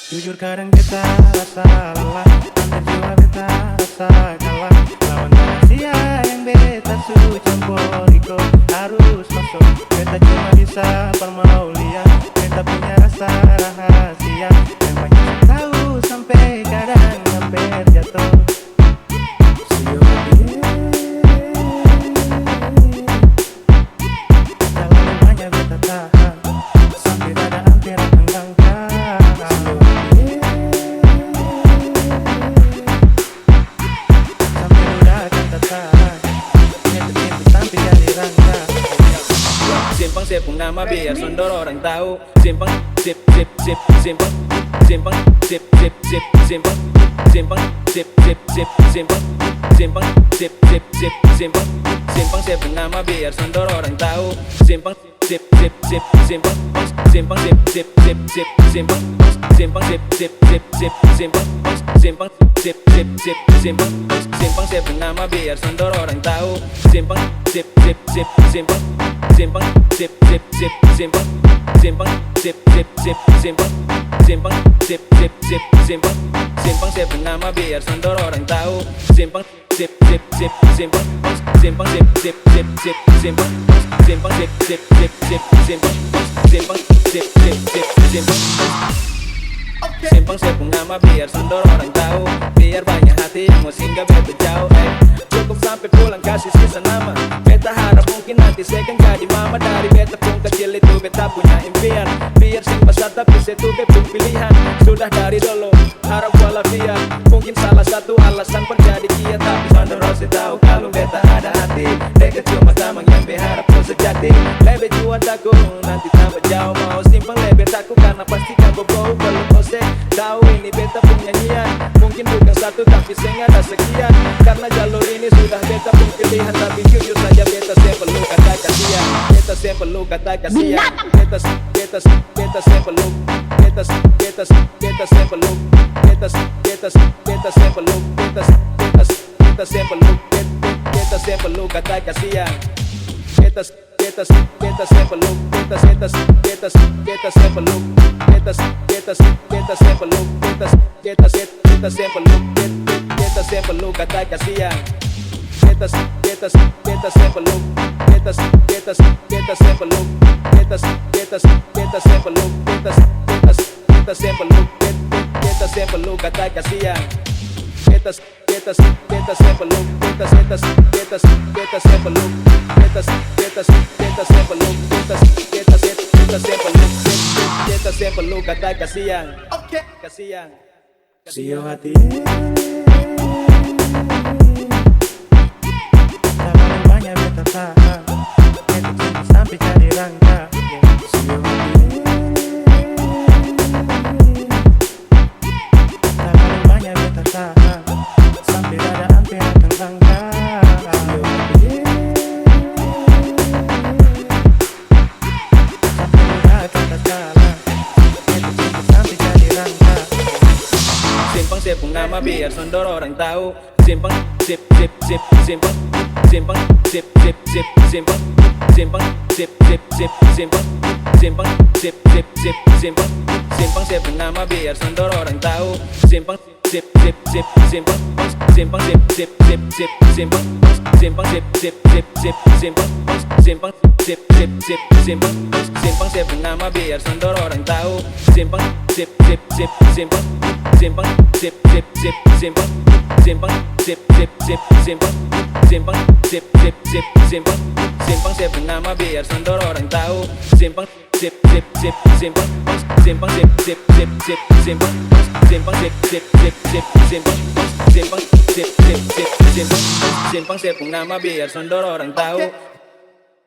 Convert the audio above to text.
Jujur kadang kita rasa lelah, hampir jiwa kita rasa kalah. Lawan rahasia yang beta su campur ikut harus masuk. Beta cuma bisa permaulian, beta punya rasa rahasia yang banyak yang tahu sampai kadang hampir jatuh. Siu dalam rumahnya beta tahan sampai dada hampir tenggelam. Simpang sepung nama biar sondor orang tahu. Simpang sip sip sip simpang simpang sip sip sip simpang simpang sip sip sip simpang simpang sip sip sip simpang simpang sepung nama biar sondor orang tahu. Simpang sip sip sip simpang simpang sip sip sip sip simpang simpang sip sip sip sip simpang simpang sip sip sip simpang simpang sepung nama biar sondor orang tahu. Simpang sip sip sip simpang simpang sip sip sip simpang simpang sip sip sip simpang simpang sip sip sip simpang simpang sepung nama biar sondor orang tahu. Simpang sip sip sip simpang simpang sip sip sip sip simpang simpang sip sip sip sip simpang simpang sip sip sip simpang simpang sepung nama biar sondor orang tahu. Biar banyak hati yang mau singgah beta jauh. Cukup sampai pulang kasih sisa nama. Beta harap mungkin nanti saya kan jadi mama. Dari beta pun kecil itu beta punya impian. Biar sing besar tapi saya tuh beta pilihan. Sudah dari dulu harap walafiat. Mungkin salah satu alasan terjadi kia. Tapi sondor saya tahu kalau beta ada hati. Dekat cuma tamang yang berharap pun sejati. Lebih jua takut nanti tambah jauh. Mau simpang lebih takut karena pasti kan bobo. Kalau kau tahu ini beta pun nyanyian. Mungkin bukan satu tapi saya ada sekian. Karena jalur ini sudah beta pun pilihan. Tapi jujur saja beta saya perlu kata kasihan. Beta saya perlu kata kasihan. Beta saya perlu. Beta saya perlu. Beta saya perlu. Beta saya perlu. Beta saya perlu kata kasihan. Beta saya perlu. Beta saya perlu. Beta saya perlu. Beta saya perlu. Beta saya perlu kata kasihan. Beta saya perlu. Beta saya perlu. Beta saya perlu. Beta saya perlu. Beta saya perlu kata kasihan. Beta saya perlu. Beta saya perlu. Beta saya perlu. Beta saya perlu kata kasihan. Kasihan. Siu hati dalam rumahnya beta tahan. Beta cinta sampai jadi rangka. Siu hati dalam rumahnya beta tahan sampai dada hampir tenggelam. Siu hati sampai udah kata salah. Beta cinta sampai jadi rangka. Simpang sepung nama biar sondor orang tahu. Simpang sip sip sip simpang simpang sip sip sip simpang simpang sip sip sip simpang simpang sip sip sip simpang simpang sepung nama biar sondor orang tahu. Simpang sip sip sip simpang simpang sip sip sip sip simpang simpang sip sip sip sip simpang simpang sip sip sip simpang simpang sepung nama biar sondor orang tahu. Simpang sip sip sip simpang simpang sip sip sip simpang simpang sip sip sip simpang simpang sip sip sip simpang simpang sepung nama biar sondor orang tahu. Simpang sip sip sip simpang simpang sip sip sip sip simpang simpang sip sip sip sip simpang simpang sip sip sip simpang simpang sepung nama biar sondor orang tahu.